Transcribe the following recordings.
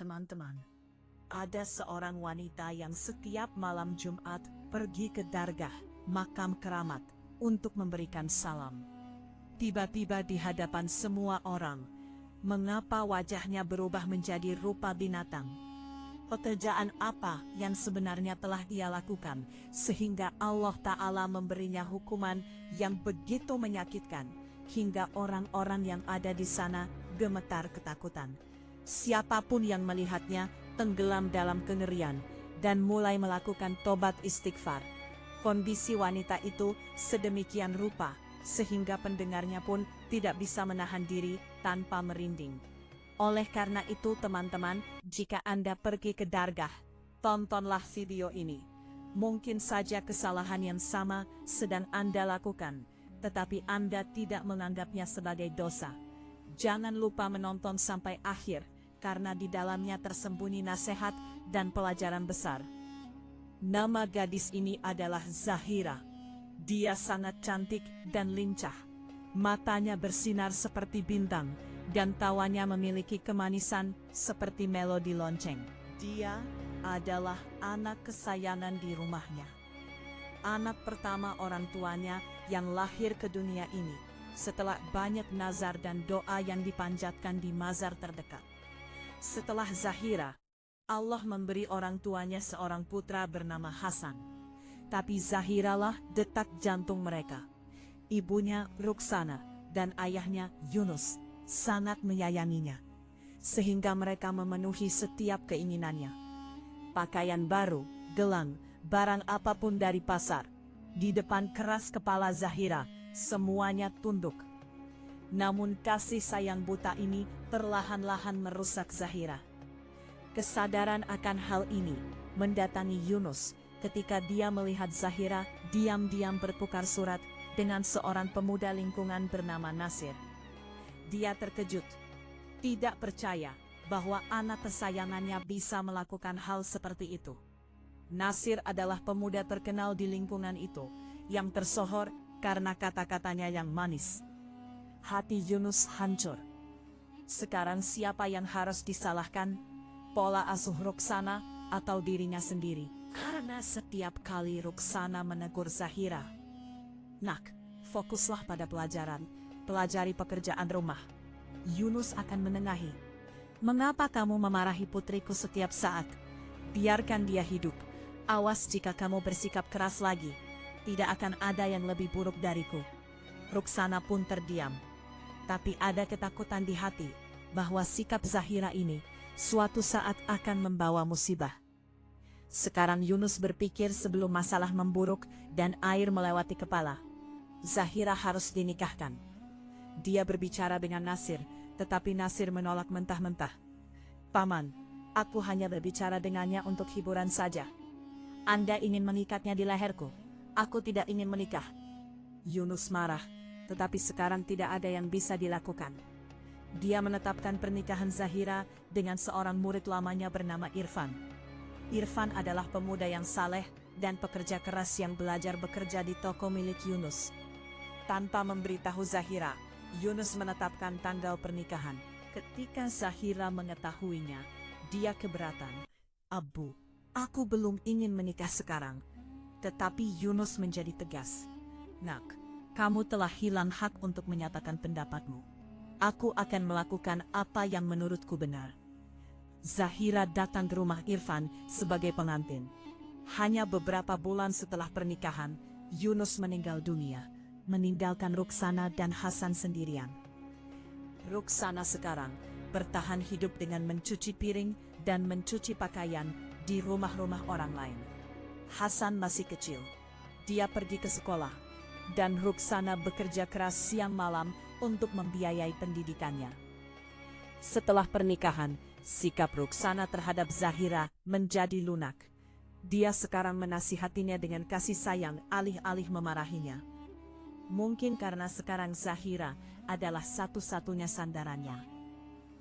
Teman-teman, ada seorang wanita yang setiap malam Jumat pergi ke dargah, makam keramat, untuk memberikan salam. Tiba-tiba di hadapan semua orang, mengapa wajahnya berubah menjadi rupa binatang? Pekerjaan apa yang sebenarnya telah ia lakukan, sehingga Allah Ta'ala memberinya hukuman yang begitu menyakitkan, hingga orang-orang yang ada di sana gemetar ketakutan. Siapapun yang melihatnya tenggelam dalam kengerian dan mulai melakukan tobat istighfar. Kondisi wanita itu sedemikian rupa, sehingga pendengarnya pun tidak bisa menahan diri tanpa merinding. Oleh karena itu teman-teman, jika Anda pergi ke dargah, tontonlah video ini. Mungkin saja kesalahan yang sama sedang Anda lakukan, tetapi Anda tidak menganggapnya sebagai dosa. Jangan lupa menonton sampai akhir, karena di dalamnya tersembunyi nasihat dan pelajaran besar. Nama gadis ini adalah Zahira. Dia sangat cantik dan lincah. Matanya bersinar seperti bintang, dan tawanya memiliki kemanisan seperti melodi lonceng. Dia adalah anak kesayangan di rumahnya. Anak pertama orang tuanya yang lahir ke dunia ini, setelah banyak nazar dan doa yang dipanjatkan di mazar terdekat. Setelah Zahira, Allah memberi orang tuanya seorang putra bernama Hasan. Tapi Zahiralah detak jantung mereka. Ibunya Ruksana dan ayahnya Yunus sangat menyayanginya, sehingga mereka memenuhi setiap keinginannya. Pakaian baru, gelang, barang apapun dari pasar, di depan keras kepala Zahira, semuanya tunduk. Namun kasih sayang buta ini perlahan-lahan merusak Zahira. Kesadaran akan hal ini mendatangi Yunus ketika dia melihat Zahira diam-diam bertukar surat dengan seorang pemuda lingkungan bernama Nasir. Dia terkejut, tidak percaya bahwa anak kesayangannya bisa melakukan hal seperti itu. Nasir adalah pemuda terkenal di lingkungan itu, yang tersohor karena kata-katanya yang manis. Hati Yunus hancur. Sekarang siapa yang harus disalahkan? Pola asuh Ruksana atau dirinya sendiri? Karena setiap kali Ruksana menegur Zahira, "Nak, fokuslah pada pelajaran, pelajari pekerjaan rumah." Yunus akan menengahi. "Mengapa kamu memarahi putriku setiap saat? Biarkan dia hidup. Awas jika kamu bersikap keras lagi, tidak akan ada yang lebih buruk dariku." Ruksana pun terdiam. Tapi ada ketakutan di hati bahwa sikap Zahira ini suatu saat akan membawa musibah. Sekarang Yunus berpikir sebelum masalah memburuk dan air melewati kepala. Zahira harus dinikahkan. Dia berbicara dengan Nasir, tetapi Nasir menolak mentah-mentah. "Paman, aku hanya berbicara dengannya untuk hiburan saja. Anda ingin mengikatnya di leherku. Aku tidak ingin menikah." Yunus marah, tetapi sekarang tidak ada yang bisa dilakukan. Dia menetapkan pernikahan Zahira dengan seorang murid lamanya bernama Irfan. Irfan adalah pemuda yang saleh dan pekerja keras yang belajar bekerja di toko milik Yunus. Tanpa memberitahu Zahira, Yunus menetapkan tanggal pernikahan. Ketika Zahira mengetahuinya, dia keberatan. "Abu, aku belum ingin menikah sekarang." Tetapi Yunus menjadi tegas. "Nak, kamu telah hilang hak untuk menyatakan pendapatmu. Aku akan melakukan apa yang menurutku benar." Zahira datang ke rumah Irfan sebagai pengantin. Hanya beberapa bulan setelah pernikahan, Yunus meninggal dunia, meninggalkan Ruksana dan Hasan sendirian. Ruksana sekarang bertahan hidup dengan mencuci piring dan mencuci pakaian di rumah-rumah orang lain. Hasan masih kecil. Dia pergi ke sekolah, dan Ruksana bekerja keras siang malam untuk membiayai pendidikannya. Setelah pernikahan, sikap Ruksana terhadap Zahira menjadi lunak. Dia sekarang menasihatinya dengan kasih sayang alih-alih memarahinya. Mungkin karena sekarang Zahira adalah satu-satunya sandarannya.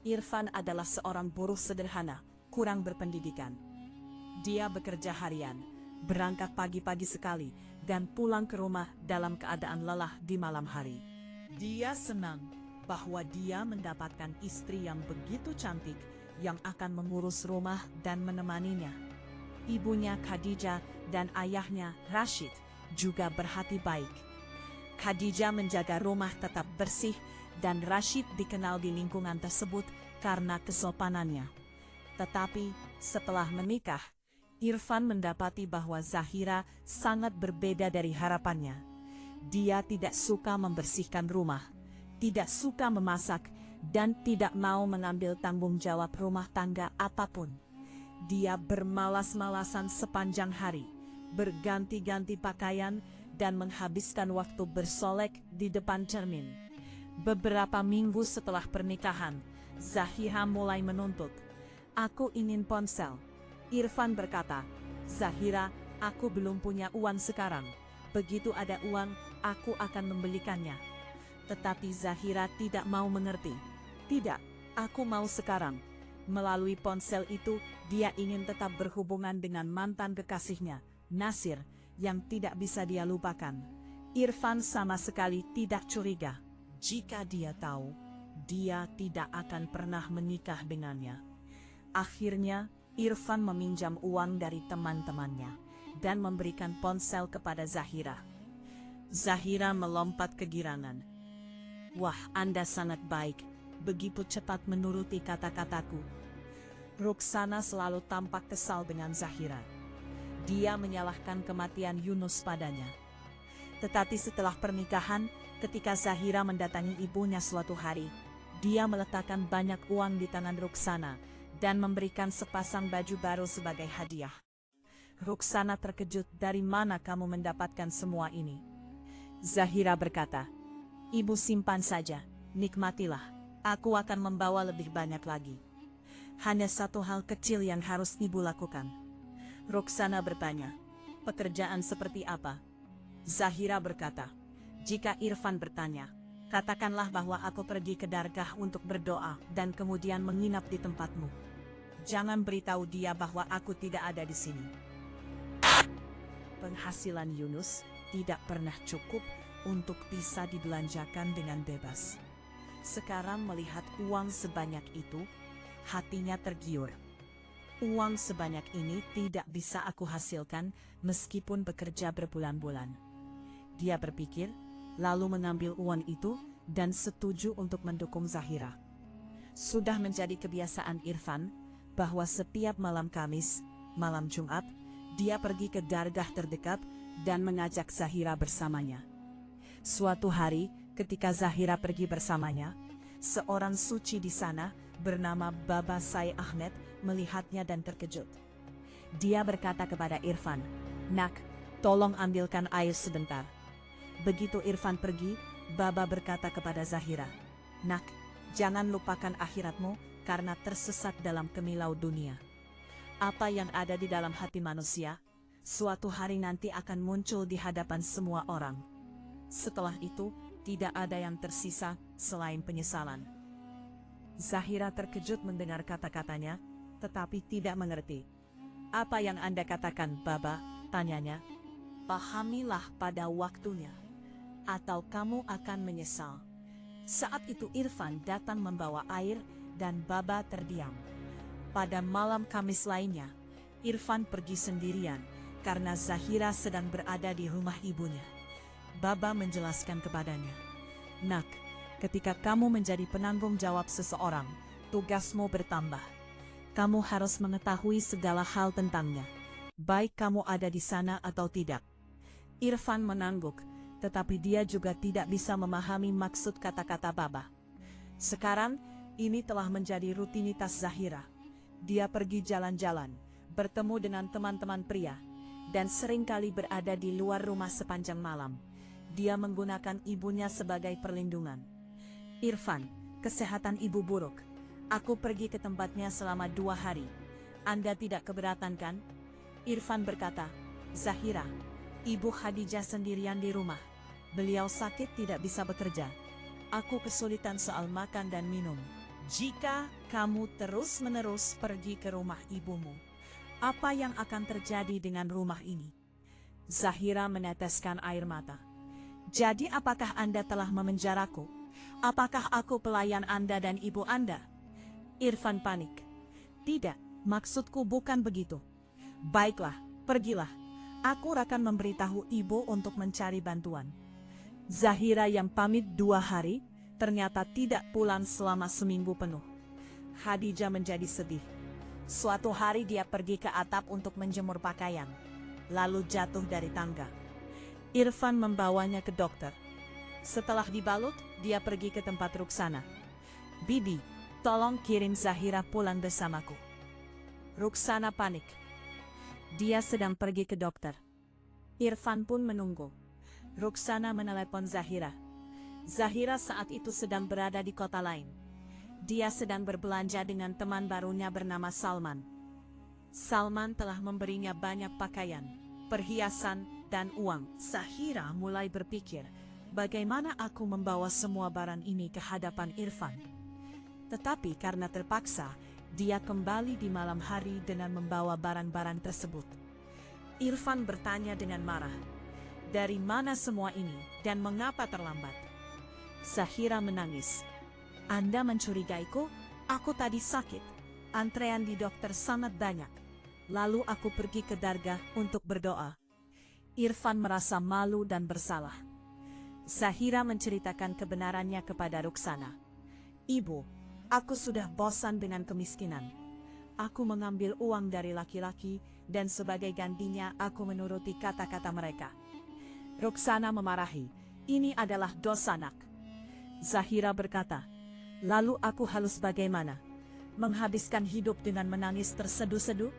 Irfan adalah seorang buruh sederhana, kurang berpendidikan. Dia bekerja harian, berangkat pagi-pagi sekali, dan pulang ke rumah dalam keadaan lelah di malam hari. Dia senang bahwa dia mendapatkan istri yang begitu cantik yang akan mengurus rumah dan menemaninya. Ibunya Khadijah dan ayahnya Rashid juga berhati baik. Khadijah menjaga rumah tetap bersih dan Rashid dikenal di lingkungan tersebut karena kesopanannya. Tetapi setelah menikah, Irfan mendapati bahwa Zahira sangat berbeda dari harapannya. Dia tidak suka membersihkan rumah, tidak suka memasak, dan tidak mau mengambil tanggung jawab rumah tangga apapun. Dia bermalas-malasan sepanjang hari, berganti-ganti pakaian, dan menghabiskan waktu bersolek di depan cermin. Beberapa minggu setelah pernikahan, Zahira mulai menuntut, "Aku ingin ponsel." Irfan berkata, "Zahira, aku belum punya uang sekarang. Begitu ada uang, aku akan membelikannya." Tetapi Zahira tidak mau mengerti. "Tidak, aku mau sekarang." Melalui ponsel itu, dia ingin tetap berhubungan dengan mantan kekasihnya, Nasir, yang tidak bisa dia lupakan. Irfan sama sekali tidak curiga. Jika dia tahu, dia tidak akan pernah menikah dengannya. Akhirnya, Irfan meminjam uang dari teman-temannya dan memberikan ponsel kepada Zahira. Zahira melompat kegirangan. "Wah, Anda sangat baik, begitu cepat menuruti kata-kataku." Ruksana selalu tampak kesal dengan Zahira. Dia menyalahkan kematian Yunus padanya. Tetapi setelah pernikahan, ketika Zahira mendatangi ibunya suatu hari, dia meletakkan banyak uang di tangan Ruksana dan memberikan sepasang baju baru sebagai hadiah. Ruksana terkejut, "Dari mana kamu mendapatkan semua ini?" Zahira berkata, "Ibu simpan saja, nikmatilah. Aku akan membawa lebih banyak lagi. Hanya satu hal kecil yang harus ibu lakukan." Ruksana bertanya, "Pekerjaan seperti apa?" Zahira berkata, "Jika Irfan bertanya, katakanlah bahwa aku pergi ke dargah untuk berdoa dan kemudian menginap di tempatmu. Jangan beritahu dia bahwa aku tidak ada di sini." Penghasilan Yunus tidak pernah cukup untuk bisa dibelanjakan dengan bebas. Sekarang melihat uang sebanyak itu, hatinya tergiur. "Uang sebanyak ini tidak bisa aku hasilkan meskipun bekerja berbulan-bulan." Dia berpikir, lalu mengambil uang itu dan setuju untuk mendukung Zahira. Sudah menjadi kebiasaan Irfan bahwa setiap malam Kamis, malam Jumat, dia pergi ke dargah terdekat dan mengajak Zahira bersamanya. Suatu hari, ketika Zahira pergi bersamanya, seorang suci di sana bernama Baba Sai Ahmed melihatnya dan terkejut. Dia berkata kepada Irfan, "Nak, tolong ambilkan air sebentar." Begitu Irfan pergi, Baba berkata kepada Zahira, "Nak, jangan lupakan akhiratmu karena tersesat dalam kemilau dunia. Apa yang ada di dalam hati manusia, suatu hari nanti akan muncul di hadapan semua orang. Setelah itu, tidak ada yang tersisa selain penyesalan." Zahira terkejut mendengar kata-katanya, tetapi tidak mengerti. "Apa yang Anda katakan, Baba?" tanyanya. "Pahamilah pada waktunya, atau kamu akan menyesal." Saat itu Irfan datang membawa air dan Baba terdiam. Pada malam Kamis lainnya, Irfan pergi sendirian karena Zahira sedang berada di rumah ibunya. Baba menjelaskan kepadanya, "Nak, ketika kamu menjadi penanggung jawab seseorang, tugasmu bertambah. Kamu harus mengetahui segala hal tentangnya, baik kamu ada di sana atau tidak." Irfan mengangguk, tetapi dia juga tidak bisa memahami maksud kata-kata Baba. Sekarang, ini telah menjadi rutinitas Zahira. Dia pergi jalan-jalan, bertemu dengan teman-teman pria, dan seringkali berada di luar rumah sepanjang malam. Dia menggunakan ibunya sebagai perlindungan. "Irfan, kesehatan ibu buruk. Aku pergi ke tempatnya selama 2 hari. Anda tidak keberatan kan?" Irfan berkata, "Zahira, Ibu Khadijah sendirian di rumah. Beliau sakit tidak bisa bekerja. Aku kesulitan soal makan dan minum. Jika kamu terus-menerus pergi ke rumah ibumu, apa yang akan terjadi dengan rumah ini?" Zahira meneteskan air mata. "Jadi apakah Anda telah memenjaraku? Apakah aku pelayan Anda dan ibu Anda?" Irfan panik. Tidak, maksudku bukan begitu. Baiklah, pergilah. Aku akan memberitahu ibu untuk mencari bantuan. Zahira yang pamit 2 hari, ternyata tidak pulang selama seminggu penuh. Khadijah menjadi sedih. Suatu hari dia pergi ke atap untuk menjemur pakaian, lalu jatuh dari tangga. Irfan membawanya ke dokter. Setelah dibalut, dia pergi ke tempat Ruksana. "Bibi, tolong kirim Zahira pulang bersamaku." Ruksana panik. Dia sedang pergi ke dokter. Irfan pun menunggu. Ruksana menelepon Zahira. Zahira saat itu sedang berada di kota lain. Dia sedang berbelanja dengan teman barunya bernama Salman. Salman telah memberinya banyak pakaian, perhiasan, dan uang. Zahira mulai berpikir, bagaimana aku membawa semua barang ini ke hadapan Irfan? Tetapi karena terpaksa, dia kembali di malam hari dengan membawa barang-barang tersebut. Irfan bertanya dengan marah, "Dari mana semua ini dan mengapa terlambat?" Zahira menangis. "Anda mencurigaiku? Aku tadi sakit. Antrean di dokter sangat banyak. Lalu aku pergi ke dargah untuk berdoa." Irfan merasa malu dan bersalah. Zahira menceritakan kebenarannya kepada Ruksana. "Ibu, aku sudah bosan dengan kemiskinan. Aku mengambil uang dari laki-laki dan sebagai gantinya aku menuruti kata-kata mereka." Ruksana memarahi, "Ini adalah dosa, nak." Zahira berkata, "Lalu aku harus bagaimana? Menghabiskan hidup dengan menangis terseduh-seduh?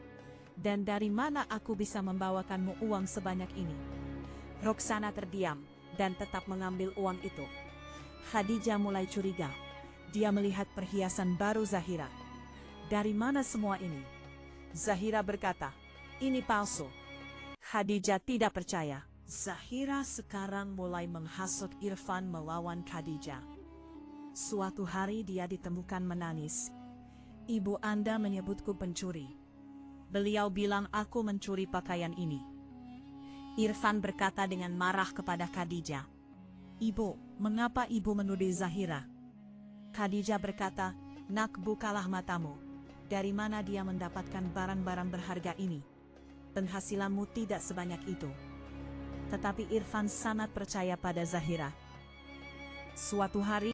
Dan dari mana aku bisa membawakanmu uang sebanyak ini?" Ruksana terdiam dan tetap mengambil uang itu. Khadijah mulai curiga. Dia melihat perhiasan baru Zahira. "Dari mana semua ini?" Zahira berkata, "Ini palsu." Khadijah tidak percaya. Zahira sekarang mulai menghasut Irfan melawan Khadijah. Suatu hari dia ditemukan menangis. "Ibu Anda menyebutku pencuri. Beliau bilang aku mencuri pakaian ini." Irfan berkata dengan marah kepada Khadijah, "Ibu, mengapa ibu menuduh Zahira?" Khadijah berkata, "Nak, bukalah matamu. Dari mana dia mendapatkan barang-barang berharga ini? Penghasilanmu tidak sebanyak itu." Tetapi Irfan sangat percaya pada Zahira. Suatu hari,